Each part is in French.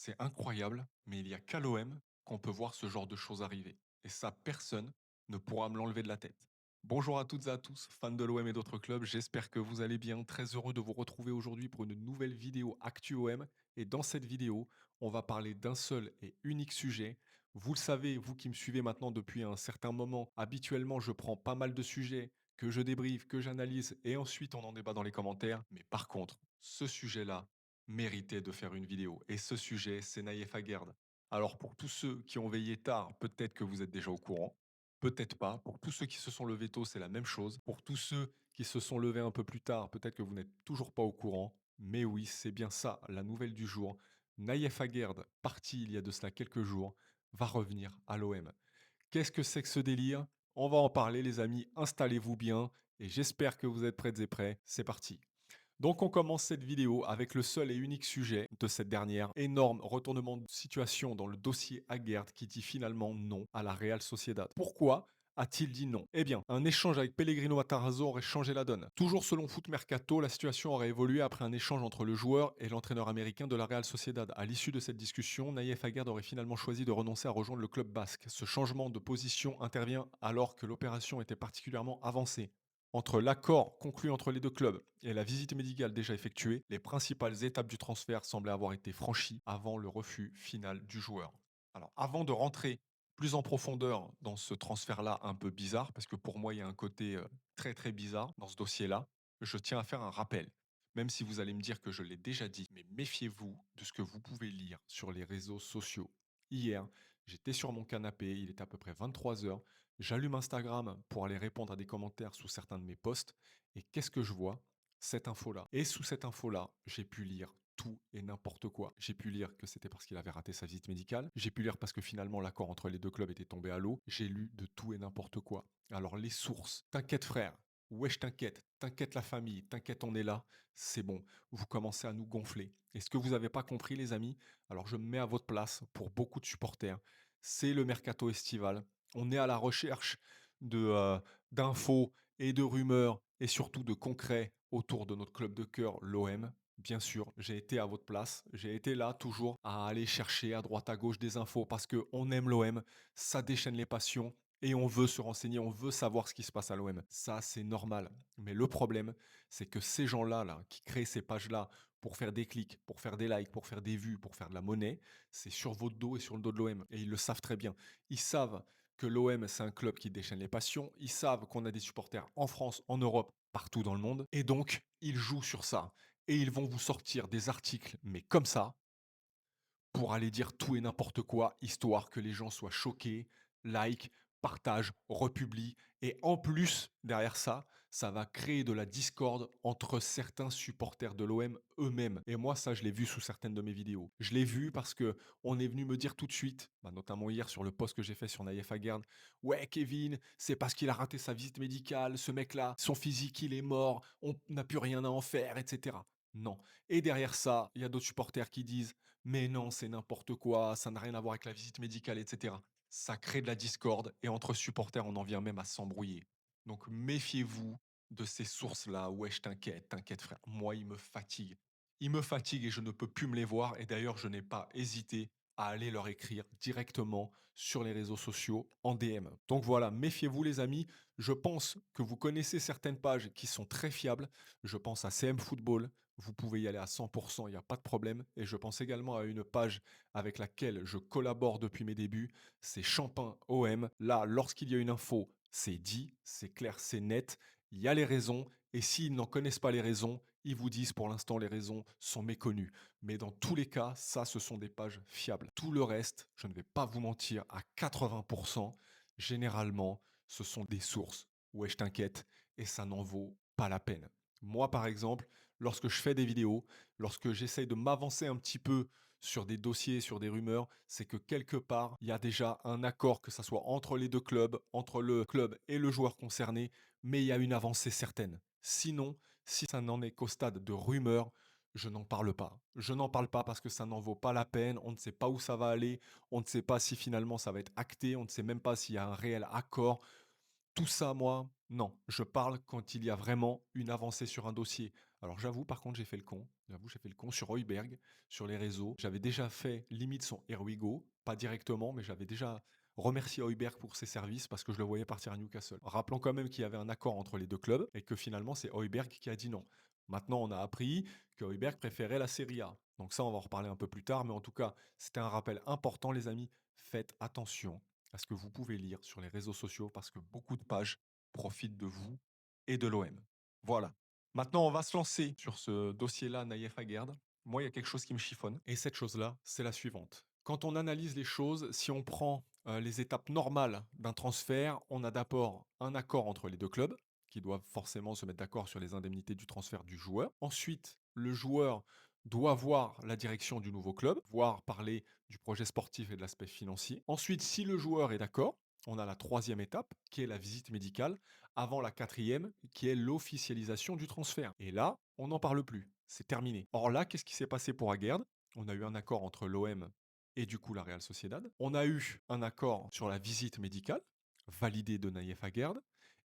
C'est incroyable, mais il y a qu'à l'OM qu'on peut voir ce genre de choses arriver. Et ça, personne ne pourra me l'enlever de la tête. Bonjour à toutes et à tous, fans de l'OM et d'autres clubs, j'espère que vous allez bien. Très heureux de vous retrouver aujourd'hui pour une nouvelle vidéo Actu OM. Et dans cette vidéo, on va parler d'un seul et unique sujet. Vous le savez, vous qui me suivez maintenant depuis un certain moment, habituellement, je prends pas mal de sujets que je débriefe, que j'analyse et ensuite on en débat dans les commentaires. Mais par contre, ce sujet-là, méritait de faire une vidéo. Et ce sujet, c'est Naïef Aguerd. Alors pour tous ceux qui ont veillé tard, peut-être que vous êtes déjà au courant, peut-être pas. Pour tous ceux qui se sont levés tôt, c'est la même chose. Pour tous ceux qui se sont levés un peu plus tard, peut-être que vous n'êtes toujours pas au courant. Mais oui, c'est bien ça, la nouvelle du jour. Naïef Aguerd, parti il y a de cela quelques jours, va revenir à l'OM. Qu'est-ce que c'est que ce délire? On va en parler les amis, installez-vous bien et j'espère que vous êtes prêtes et prêts. C'est parti. Donc on commence cette vidéo avec le seul et unique sujet de cette dernière, énorme retournement de situation dans le dossier Aguerd qui dit finalement non à la Real Sociedad. Pourquoi a-t-il dit non? Eh bien, un échange avec Pellegrino Matarazzo aurait changé la donne. Toujours selon Foot Mercato, la situation aurait évolué après un échange entre le joueur et l'entraîneur américain de la Real Sociedad. À l'issue de cette discussion, Naïef Aguerd aurait finalement choisi de renoncer à rejoindre le club basque. Ce changement de position intervient alors que l'opération était particulièrement avancée. Entre l'accord conclu entre les deux clubs et la visite médicale déjà effectuée, les principales étapes du transfert semblaient avoir été franchies avant le refus final du joueur. Alors, avant de rentrer plus en profondeur dans ce transfert-là un peu bizarre, parce que pour moi, il y a un côté très très bizarre dans ce dossier-là, je tiens à faire un rappel. Même si vous allez me dire que je l'ai déjà dit, mais méfiez-vous de ce que vous pouvez lire sur les réseaux sociaux. Hier, j'étais sur mon canapé, il était à peu près 23 heures. J'allume Instagram pour aller répondre à des commentaires sous certains de mes posts. Et qu'est-ce que je vois? Cette info-là. Et sous cette info-là, j'ai pu lire tout et n'importe quoi. J'ai pu lire que c'était parce qu'il avait raté sa visite médicale. J'ai pu lire parce que finalement l'accord entre les deux clubs était tombé à l'eau. J'ai lu de tout et n'importe quoi. Alors les sources, t'inquiète frère, wesh t'inquiète la famille, t'inquiète on est là, c'est bon, vous commencez à nous gonfler. Et ce que vous n'avez pas compris les amis, alors je me mets à votre place pour beaucoup de supporters, c'est le mercato estival, on est à la recherche de, d'infos et de rumeurs et surtout de concret autour de notre club de cœur, l'OM. Bien sûr, j'ai été à votre place, j'ai été là toujours à aller chercher à droite à gauche des infos parce qu'on aime l'OM, ça déchaîne les passions et on veut se renseigner, on veut savoir ce qui se passe à l'OM. Ça, c'est normal. Mais le problème, c'est que ces gens-là, là, qui créent ces pages-là pour faire des clics, pour faire des likes, pour faire des vues, pour faire de la monnaie, c'est sur votre dos et sur le dos de l'OM. Et ils le savent très bien. Ils savent que l'OM, c'est un club qui déchaîne les passions. Ils savent qu'on a des supporters en France, en Europe, partout dans le monde. Et donc, ils jouent sur ça. Et ils vont vous sortir des articles, mais comme ça, pour aller dire tout et n'importe quoi, histoire que les gens soient choqués, like, partage, republie. Et en plus, derrière ça, ça va créer de la discorde entre certains supporters de l'OM eux-mêmes. Et moi, ça, je l'ai vu sous certaines de mes vidéos. Je l'ai vu parce que on est venu me dire tout de suite, bah, notamment hier sur le post que j'ai fait sur Naïef Aguerd, ouais, Kevin, c'est parce qu'il a raté sa visite médicale, ce mec-là, son physique, il est mort, on n'a plus rien à en faire, etc. Non. Et derrière ça, il y a d'autres supporters qui disent mais non, c'est n'importe quoi, ça n'a rien à voir avec la visite médicale, etc. Ça crée de la discorde et entre supporters, on en vient même à s'embrouiller. Donc méfiez-vous de ces sources-là. Ouais, je t'inquiète frère. Moi, ils me fatiguent. Ils me fatiguent et je ne peux plus me les voir. Et d'ailleurs, je n'ai pas hésité à aller leur écrire directement sur les réseaux sociaux en DM. Donc voilà, méfiez-vous les amis. Je pense que vous connaissez certaines pages qui sont très fiables. Je pense à CM Football, vous pouvez y aller à 100%, il n'y a pas de problème. Et je pense également à une page avec laquelle je collabore depuis mes débuts, c'est Champin OM. Là, lorsqu'il y a une info, c'est dit, c'est clair, c'est net, il y a les raisons, et s'ils n'en connaissent pas les raisons, ils vous disent pour l'instant les raisons sont méconnues. Mais dans tous les cas, ça, ce sont des pages fiables. Tout le reste, je ne vais pas vous mentir, à 80%, généralement, ce sont des sources. Ouais, je t'inquiète, et ça n'en vaut pas la peine. Moi, par exemple, lorsque je fais des vidéos, lorsque j'essaye de m'avancer un petit peu sur des dossiers, sur des rumeurs, c'est que quelque part, il y a déjà un accord, que ça soit entre les deux clubs, entre le club et le joueur concerné, mais il y a une avancée certaine. Sinon, si ça n'en est qu'au stade de rumeur, je n'en parle pas. Je n'en parle pas parce que ça n'en vaut pas la peine, on ne sait pas où ça va aller, on ne sait pas si finalement ça va être acté, on ne sait même pas s'il y a un réel accord. Tout ça, moi, non. Je parle quand il y a vraiment une avancée sur un dossier. Alors j'avoue, par contre, j'ai fait le con. J'avoue, j'ai fait le con sur Højbjerg, sur les réseaux. J'avais déjà fait limite son Here We Go, pas directement, mais j'avais déjà remercié Højbjerg pour ses services parce que je le voyais partir à Newcastle. Rappelons quand même qu'il y avait un accord entre les deux clubs et que finalement c'est Højbjerg qui a dit non. Maintenant, on a appris que Højbjerg préférait la Serie A. Donc ça, on va en reparler un peu plus tard, mais en tout cas, c'était un rappel important, les amis. Faites attention à ce que vous pouvez lire sur les réseaux sociaux parce que beaucoup de pages profitent de vous et de l'OM. Voilà. Maintenant, on va se lancer sur ce dossier-là, Naïef Aguerd. Moi, il y a quelque chose qui me chiffonne. Et cette chose-là, c'est la suivante. Quand on analyse les choses, si on prend les étapes normales d'un transfert, on a d'abord un accord entre les deux clubs, qui doivent forcément se mettre d'accord sur les indemnités du transfert du joueur. Ensuite, le joueur doit voir la direction du nouveau club, voire parler du projet sportif et de l'aspect financier. Ensuite, si le joueur est d'accord, on a la troisième étape, qui est la visite médicale, avant la quatrième, qui est l'officialisation du transfert. Et là, on n'en parle plus. C'est terminé. Or là, qu'est-ce qui s'est passé pour Aguerd? On a eu un accord entre l'OM et du coup la Real Sociedad. On a eu un accord sur la visite médicale, validée de Naïef Aguerd.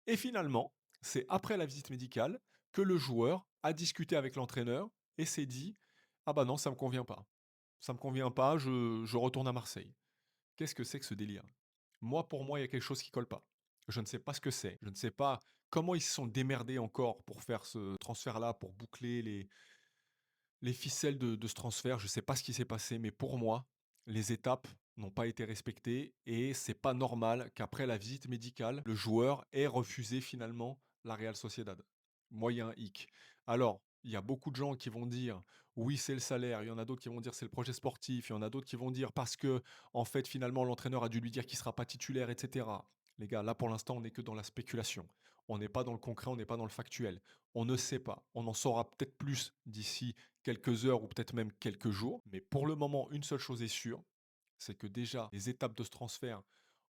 Et finalement, c'est après la visite médicale que le joueur a discuté avec l'entraîneur et s'est dit: ah bah non, ça me convient pas. Ça me convient pas, je retourne à Marseille. Qu'est-ce que c'est que ce délire? Moi, pour moi, il y a quelque chose qui colle pas. Je ne sais pas ce que c'est. Je ne sais pas comment ils se sont démerdés encore pour faire ce transfert-là, pour boucler les ficelles de ce transfert. Je ne sais pas ce qui s'est passé, mais pour moi, les étapes n'ont pas été respectées et c'est pas normal qu'après la visite médicale, le joueur ait refusé finalement la Real Sociedad. Moyen hic. Alors, il y a beaucoup de gens qui vont dire oui, c'est le salaire. Il y en a d'autres qui vont dire c'est le projet sportif. Il y en a d'autres qui vont dire parce que, en fait, finalement, l'entraîneur a dû lui dire qu'il ne sera pas titulaire, etc. Les gars, là pour l'instant, on n'est que dans la spéculation. On n'est pas dans le concret, on n'est pas dans le factuel. On ne sait pas. On en saura peut-être plus d'ici quelques heures ou peut-être même quelques jours. Mais pour le moment, une seule chose est sûre, c'est que déjà, les étapes de ce transfert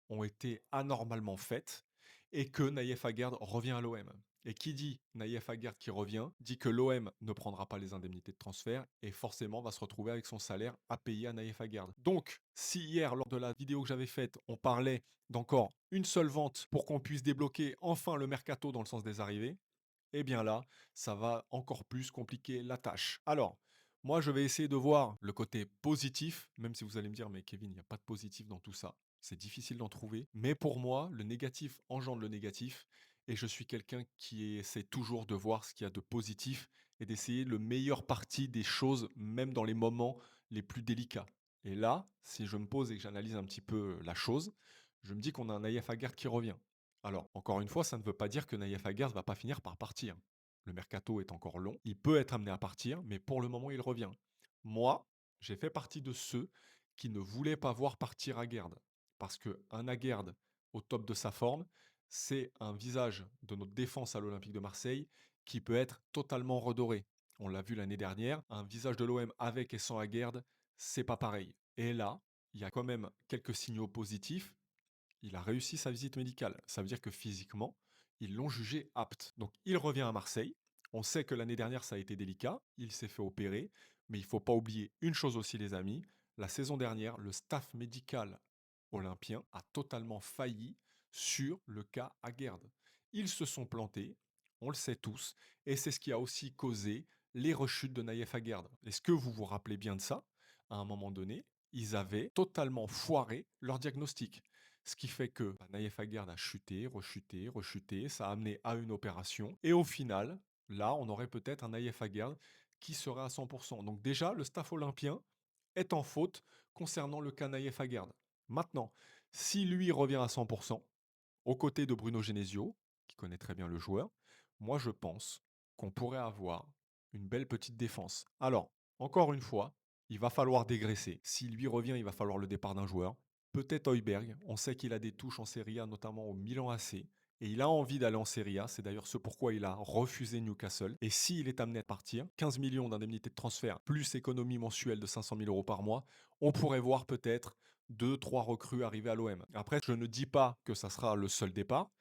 ont été anormalement faites et que Naïef Aguerd revient à l'OM. Et qui dit Naïef Aguerd qui revient, dit que l'OM ne prendra pas les indemnités de transfert et forcément va se retrouver avec son salaire à payer à Naïef Aguerd. Donc, si hier, lors de la vidéo que j'avais faite, on parlait d'encore une seule vente pour qu'on puisse débloquer enfin le mercato dans le sens des arrivées, eh bien là, ça va encore plus compliquer la tâche. Alors, moi, je vais essayer de voir le côté positif, même si vous allez me dire, mais Kevin, il n'y a pas de positif dans tout ça. C'est difficile d'en trouver. Mais pour moi, le négatif engendre le négatif. Et je suis quelqu'un qui essaie toujours de voir ce qu'il y a de positif et d'essayer le meilleur parti des choses, même dans les moments les plus délicats. Et là, si je me pose et que j'analyse un petit peu la chose, je me dis qu'on a un Aïef Aguerd qui revient. Alors, encore une fois, ça ne veut pas dire que Naïef Aguerd va pas finir par partir. Le mercato est encore long. Il peut être amené à partir, mais pour le moment, il revient. Moi, j'ai fait partie de ceux qui ne voulaient pas voir partir Aguerd. Parce qu'un Aguerd au top de sa forme, c'est un visage de notre défense à l'Olympique de Marseille qui peut être totalement redoré. On l'a vu l'année dernière, un visage de l'OM avec et sans Aguerd, c'est pas pareil. Et là, il y a quand même quelques signaux positifs. Il a réussi sa visite médicale. Ça veut dire que physiquement, ils l'ont jugé apte. Donc il revient à Marseille. On sait que l'année dernière, ça a été délicat. Il s'est fait opérer. Mais il ne faut pas oublier une chose aussi, les amis. La saison dernière, le staff médical olympien a totalement failli sur le cas Aguerd. Ils se sont plantés, on le sait tous, et c'est ce qui a aussi causé les rechutes de Naïef Aguerd. Est-ce que vous vous rappelez bien de ça? À un moment donné, ils avaient totalement foiré leur diagnostic. Ce qui fait que Naïef Aguerd a chuté, rechuté, rechuté, ça a amené à une opération. Et au final, là, on aurait peut-être un Naïef Aguerd qui serait à 100%. Donc déjà, le staff olympien est en faute concernant le cas Naïef Aguerd. Maintenant, si lui revient à 100%, aux côtés de Bruno Genesio, qui connaît très bien le joueur, moi je pense qu'on pourrait avoir une belle petite défense. Alors, encore une fois, il va falloir dégraisser. Si lui revient, il va falloir le départ d'un joueur. Peut-être Højbjerg. On sait qu'il a des touches en Serie A, notamment au Milan AC. Et il a envie d'aller en Serie A. C'est d'ailleurs ce pourquoi il a refusé Newcastle. Et s'il est amené à partir, 15 millions d'indemnités de transfert, plus économie mensuelle de 500 000 euros par mois, on pourrait voir peut-être deux, trois recrues arriver à l'OM. Après, je ne dis pas que ça sera le seul départ.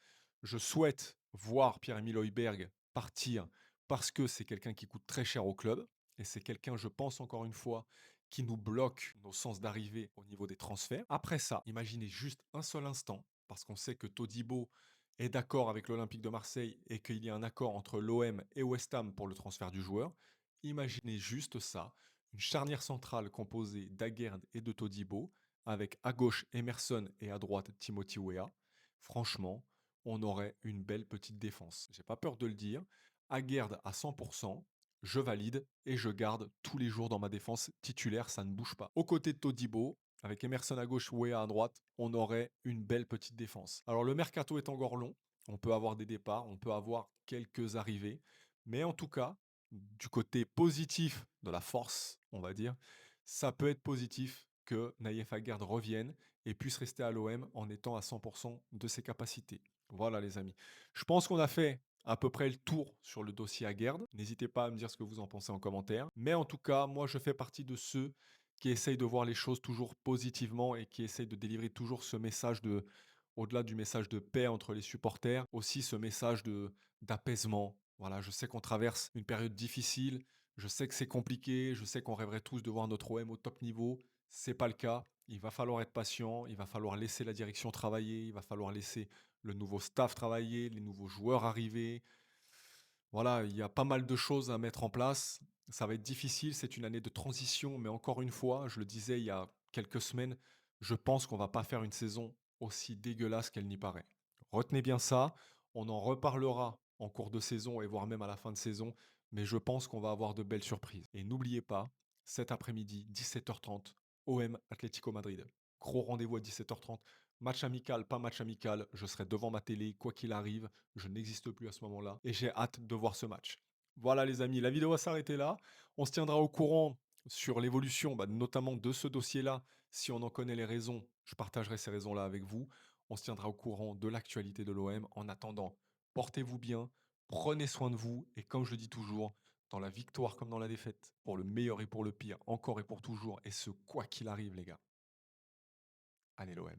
Je souhaite voir Pierre-Emile Højbjerg partir parce que c'est quelqu'un qui coûte très cher au club. Et c'est quelqu'un, je pense encore une fois, qui nous bloque nos sens d'arrivée au niveau des transferts. Après ça, imaginez juste un seul instant, parce qu'on sait que Todibo est d'accord avec l'Olympique de Marseille et qu'il y a un accord entre l'OM et West Ham pour le transfert du joueur. Imaginez juste ça, une charnière centrale composée d'Aguerd et de Todibo, avec à gauche Emerson et à droite Timothy Weah. Franchement, on aurait une belle petite défense. J'ai pas peur de le dire. Aguerd à 100%, je valide et je garde tous les jours dans ma défense titulaire, ça ne bouge pas. Aux côtés de Todibo, avec Emerson à gauche, Weah à droite, on aurait une belle petite défense. Alors le mercato est encore long, on peut avoir des départs, on peut avoir quelques arrivées, mais en tout cas, du côté positif de la force, on va dire, ça peut être positif que Naïef Aguerd revienne et puisse rester à l'OM en étant à 100% de ses capacités. Voilà les amis. Je pense qu'on a fait à peu près le tour sur le dossier Aguerd. N'hésitez pas à me dire ce que vous en pensez en commentaire. Mais en tout cas, moi je fais partie de ceux qui essayent de voir les choses toujours positivement et qui essayent de délivrer toujours ce message de, au-delà du message de paix entre les supporters, aussi ce message de d'apaisement. Voilà, je sais qu'on traverse une période difficile, je sais que c'est compliqué, je sais qu'on rêverait tous de voir notre OM au top niveau. C'est pas le cas. Il va falloir être patient, il va falloir laisser la direction travailler, il va falloir laisser le nouveau staff travailler, les nouveaux joueurs arriver. Voilà, il y a pas mal de choses à mettre en place. Ça va être difficile, c'est une année de transition, mais encore une fois, je le disais il y a quelques semaines, je pense qu'on va pas faire une saison aussi dégueulasse qu'elle n'y paraît. Retenez bien ça, on en reparlera en cours de saison et voire même à la fin de saison, mais je pense qu'on va avoir de belles surprises. Et n'oubliez pas, cet après-midi, 17h30, OM Atlético Madrid. Gros rendez-vous à 17h30. Match amical, pas match amical, je serai devant ma télé, quoi qu'il arrive. Je n'existe plus à ce moment-là et j'ai hâte de voir ce match. Voilà les amis, la vidéo va s'arrêter là. On se tiendra au courant sur l'évolution, notamment de ce dossier-là. Si on en connaît les raisons, je partagerai ces raisons-là avec vous. On se tiendra au courant de l'actualité de l'OM. En attendant, portez-vous bien, prenez soin de vous et comme je le dis toujours, dans la victoire comme dans la défaite, pour le meilleur et pour le pire, encore et pour toujours, et ce quoi qu'il arrive les gars. Allez l'OM.